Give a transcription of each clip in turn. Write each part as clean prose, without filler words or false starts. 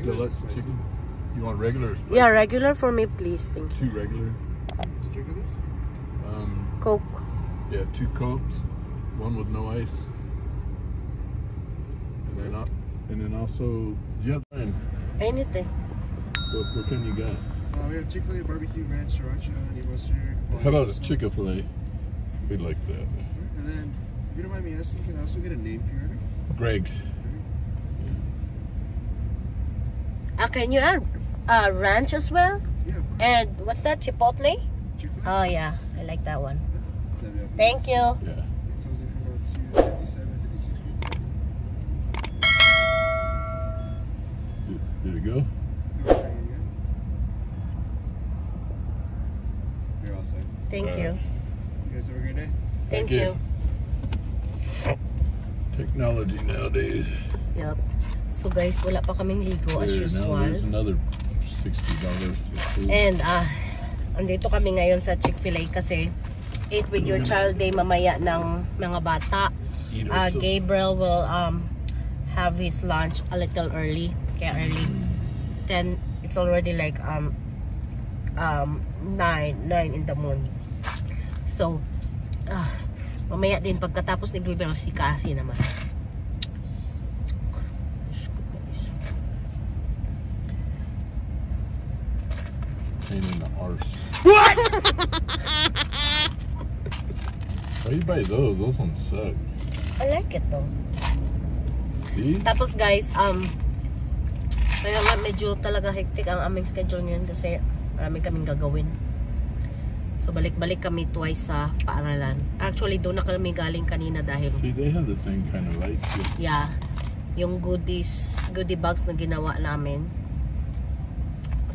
deluxe chicken. You want regular or spicy? Yeah, regular for me, please. Thank you. 2 regular. Coke. Yeah, 2 Cokes, 1 with no ice. And then also, yeah. Anything. What kind you got? We have Chick-fil-A barbecue ranch, sriracha, honey mustard. How about Chick-fil-A? We like that. And then, if you don't mind me asking, can I also get a name for your order? Greg. Can you add ranch as well? Yeah. And what's that? Chipotle? Chick-fil-A? Oh yeah, I like that one. Thank you. Yeah. Did it go? You're all set. Thank you. You guys have a great day. Thank you. Technology nowadays. Yep. So guys, wala pa kaming ligo as Now usual. there's another $60 for food. And andito kami ngayon sa Chick-fil-A kasi Eat with Your Child Day mamaya ng mga bata. Gabriel will have his lunch a little early. Kaya early. 10, it's already like 9 in the morning. So mamaya din pagkatapos ni Gabriel si Cassie naman. Pain in the arse. What? Why you buy those? Those ones suck. I like it though. See? Tapos guys, kaya nga medyo talaga hectic ang aming schedule ngayon kasi marami kaming gagawin. So balik-balik kami twice sa paaralan. Actually, doon na kami galing kanina dahil See, they have the same kind of lights. yeah, yung goodie bags na ginawa namin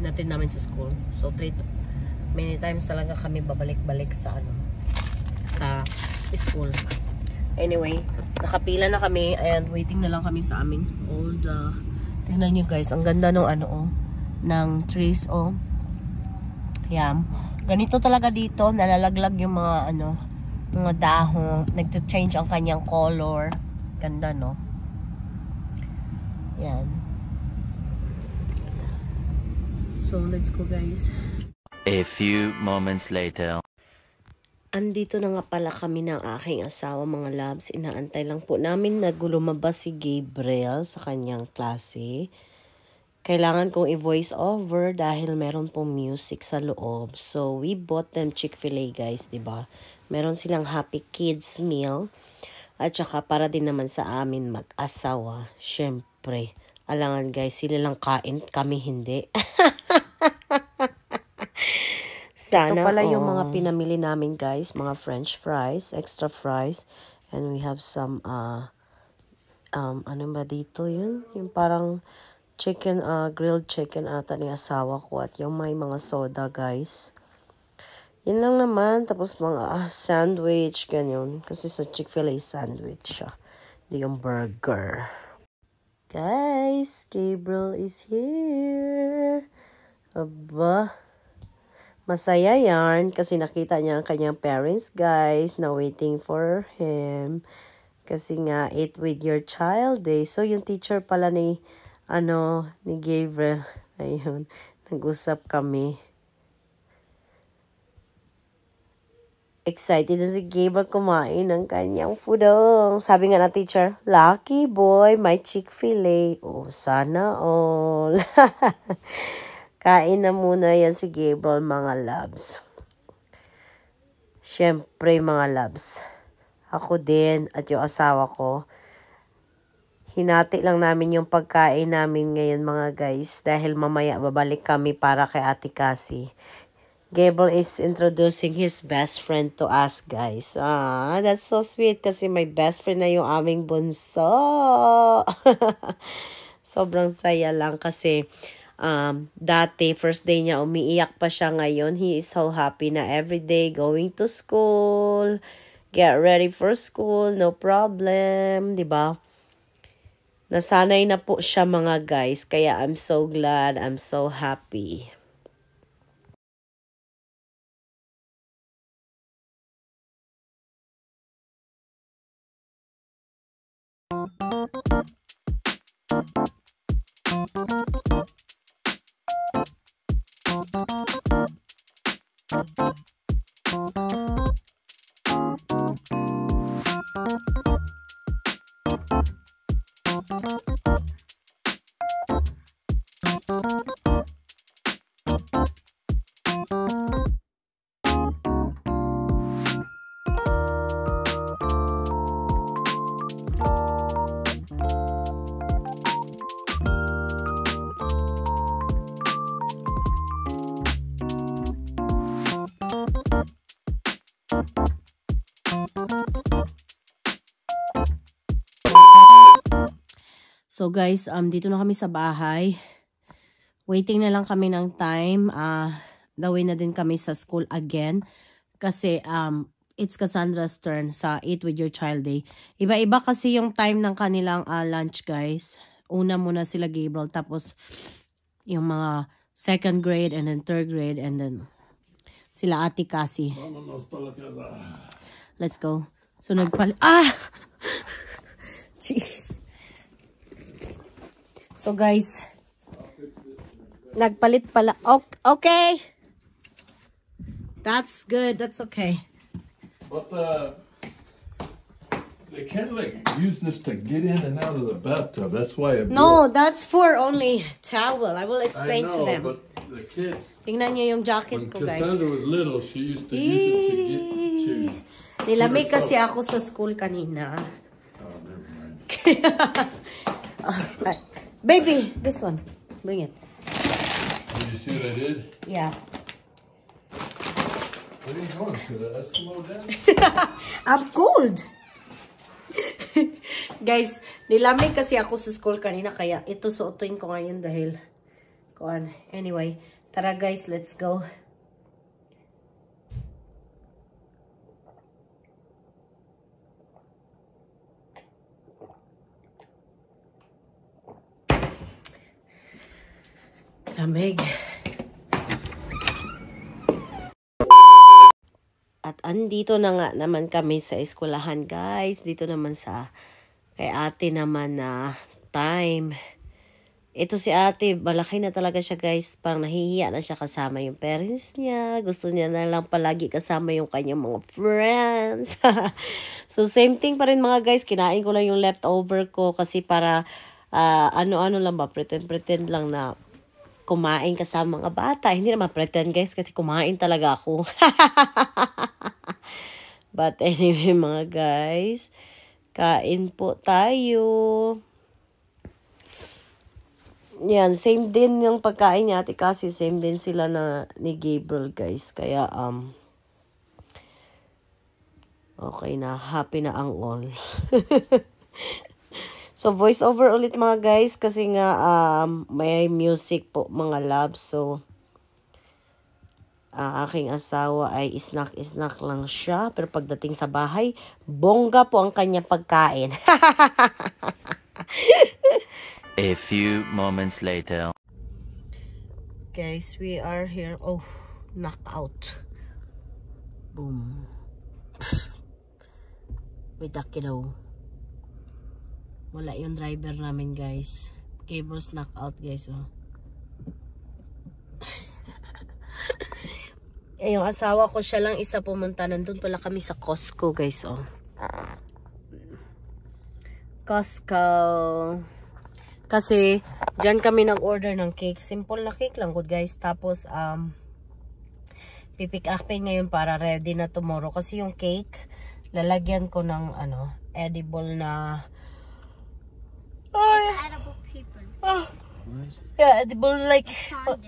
natin sa school. So many times talaga kami babalik-balik sa sa school. Anyway, nakapila na kami and waiting na lang kami sa aming old tingnan nyo guys, ang ganda ng ng trees Yan. Ganito talaga dito, nalalaglag yung mga mga dahon, nagcha-change ang kanyang color. Ganda, no? Yan. So, let's go guys. A few moments later. Andito na nga pala kami ng aking asawa, mga loves. Inaantay lang po namin na lumabas si Gabriel sa kanyang klase. Kailangan kong i-voice over dahil meron pong music sa loob. So, we bought them Chick-fil-A guys, diba? Meron silang Happy Kids meal. At saka para din naman sa amin mag-asawa. Syempre, alangan guys, sila lang kain, kami hindi. Sana, ito pala yung mga pinamili namin guys, mga french fries, extra fries, and we have some ano ba dito yun? Yung parang chicken, grilled chicken ata ni asawa ko, at yung may mga soda guys. Yun lang naman, tapos mga sandwich, ganyan, kasi sa Chick-fil-A sandwich siya, di yung burger. Guys, Gabriel is here. Aba, masaya yan kasi nakita niya ang kanyang parents guys na waiting for him. Kasi nga, Eat with Your Child Day. So, yung teacher pala ni Gabriel. Ayun, nag-usap kami. Excited na si Gabriel kumain ng kanyang foodong. Sabi nga na teacher, lucky boy, may Chick-fil-A. Oh, sana all. Kain na muna yan si Gabriel, mga loves. Siyempre, mga loves. Ako din at yung asawa ko. Hinati lang namin yung pagkain namin ngayon, mga guys. Dahil mamaya babalik kami para kay Ate Cassie. Gabriel is introducing his best friend to us, guys. Ah, that's so sweet kasi my best friend na yung aming bunso. Sobrang saya lang kasi dati, first day niya, umiiyak pa siya ngayon. He is so happy na everyday going to school. Get ready for school, no problem, diba? Nasanay na po siya, mga guys. Kaya I'm so glad, I'm so happy. So guys, dito na kami sa bahay. Waiting na lang kami ng time. Dawin na din kami sa school again. Kasi it's Cassandra's turn sa Eat With Your Child Day. Iba-iba kasi yung time ng kanilang lunch guys. Una muna sila Gabriel. Tapos yung mga 2nd grade and then 3rd grade. And then sila Ate Cassie. Let's go. So nagpalit. Jeez. So guys, nagpalit pala. Okay. That's good. That's okay. But they can like use this to get in and out of the bathtub. That's why it No, that's for only towel. I will explain to them. But the kids, Tingnan niyo yung jacket when ko, guys. Cassandra was little, she used to use it to get to. Nilamig kasi ako sa school kanina. Oh, never mind. Baby, this one. Bring it. Did you see what I did? Yeah. Where are you going? To the Eskimo den? I'm cold. Guys, nilamig kasi ako sa school kanina kaya ito suotin ko ngayon dahil anyway, tara guys, let's go. Lamig. At andito na nga naman kami sa eskwelahan guys. Dito naman sa kay ate naman na time. Ito si ate, malaki na talaga siya guys. Parang nahihiya na siya kasama yung parents niya. Gusto niya na lang palagi kasama yung kanyang mga friends. So same thing pa rin mga guys. Kinain ko lang yung leftover ko kasi para ano-ano lang ba. Pretend lang na kumain kasama mga bata. Hindi naman pretend guys kasi kumain talaga ako. But anyway mga guys, kain po tayo. Yan, same din yung pagkain niya ate kasi same din sila na ni Gabriel guys. Kaya okay na, happy na ang all. So, voice over ulit mga guys kasi nga may music po mga loves. So, aking asawa ay snack lang siya. Pero pagdating sa bahay, bongga po ang kanya pagkain. A few moments later. Guys, we are here. Oh, knockout. Boom. With the kiddo. Wala yung driver namin guys. Cables knockout guys. Oh. Yung asawa ko siya lang isa pumunta. Nandun pala kami sa Costco guys. Oh. Costco. Kasi dyan kami nag-order ng cake. Simple na cake lang good guys. Tapos pipick upin ngayon para ready na tomorrow. Kasi yung cake lalagyan ko ng edible na edible paper. Yeah, edible like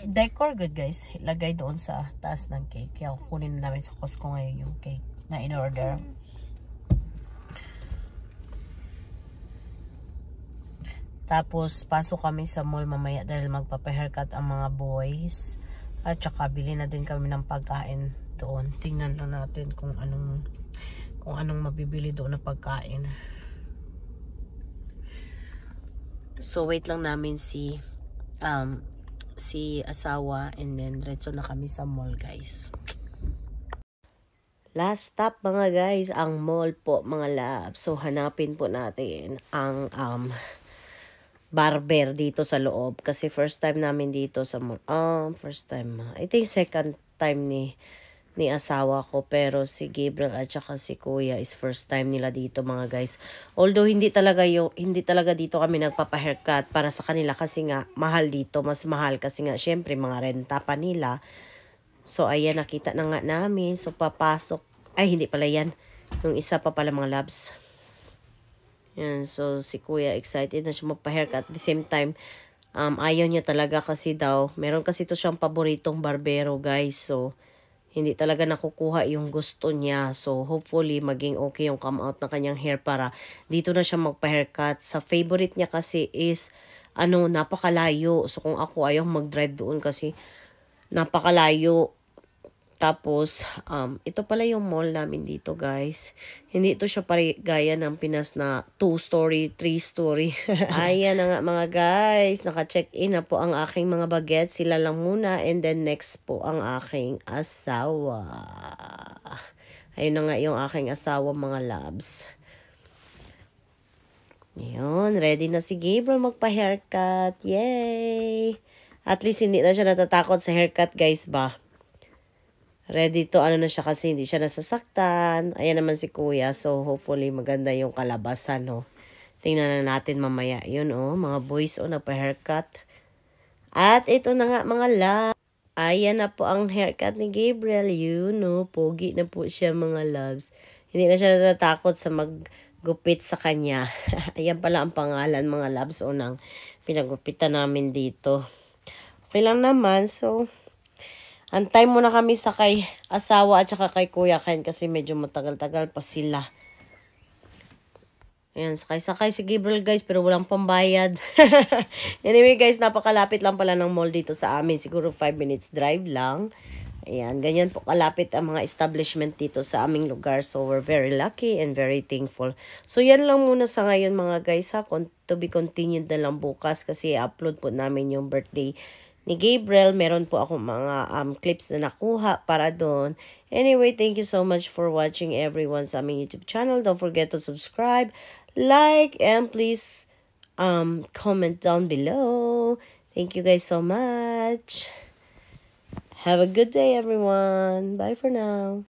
decor good guys. Ilagay doon sa taas ng cake. Kaya kukunin namin sa Costco ngayon yung cake na in-order. Tapos pasok kami sa mall mamaya dahil magpapa-haircut ang mga boys. At saka bili na din kami ng pagkain doon. Tingnan lang natin kung anong mabibili doon na pagkain. So wait lang namin si asawa and then diretso na kami sa mall guys. Last stop mga guys, ang mall po mga labs. So hanapin po natin ang barber dito sa loob kasi first time namin dito sa mall. First time. I think second time ni ni asawa ko. Pero si Gabriel at saka si Kuya is first time nila dito mga guys. Although hindi talaga dito kami nagpapa-haircut para sa kanila kasi nga mahal dito. Mas mahal kasi nga syempre mga renta pa nila. So ayan, nakita na nga namin. So papasok. Ay hindi pala yan. Yung isa pa pala mga labs. Yan, so si Kuya excited na siya magpa-haircut. At the same time, ayaw niya talaga kasi daw, meron kasi to siyang paboritong barbero guys. So, hindi talaga nakukuha yung gusto niya. So, hopefully, maging okay yung come out na kanyang hair para dito na siya magpa-haircut. Sa favorite niya kasi is, napakalayo. So, kung ako ayaw mag-drive doon kasi napakalayo. Tapos, ito pala yung mall namin dito, guys. Hindi ito siya gaya ng Pinas na 2-story, 3-story. Ayan na nga mga guys. Naka-check-in na po ang aking mga bagets. Sila lang muna. And then next po ang aking asawa. Ayun na nga yung aking asawa, mga loves. Yun, ready na si Gabriel magpa-haircut. Yay! At least hindi na siya natatakot sa haircut, guys ba? Ready to, na siya kasi hindi siya nasasaktan. Ayan naman si Kuya. So, hopefully, maganda yung kalabasan, no? Tingnan na natin mamaya. Yun, mga boys, nagpa-haircut. At ito na nga, mga love. Ayan na po ang haircut ni Gabriel. Yun, pogi na po siya, mga loves. Hindi na siya natatakot sa maggupit sa kanya. Ayan pala ang pangalan, mga loves, nang pinagupitan namin dito. Okay lang naman, so antay muna kami sa kay asawa at saka kay Kuya Ken kasi medyo matagal-tagal pa sila. Ayan, sakay-sakay si Gabriel guys pero walang pambayad. Anyway guys, napakalapit lang pala ng mall dito sa amin. Siguro 5 minutes drive lang. Ayan, ganyan po kalapit ang mga establishment dito sa aming lugar. So we're very lucky and very thankful. So yan lang muna sa ngayon mga guys ha. To be continued na lang bukas kasi upload po namin yung birthday ni Gabriel. Meron po akong mga clips na nakuha para doon. Anyway, thank you so much for watching everyone sa aming YouTube channel. Don't forget to subscribe, like, and please comment down below. Thank you guys so much. Have a good day, everyone. Bye for now.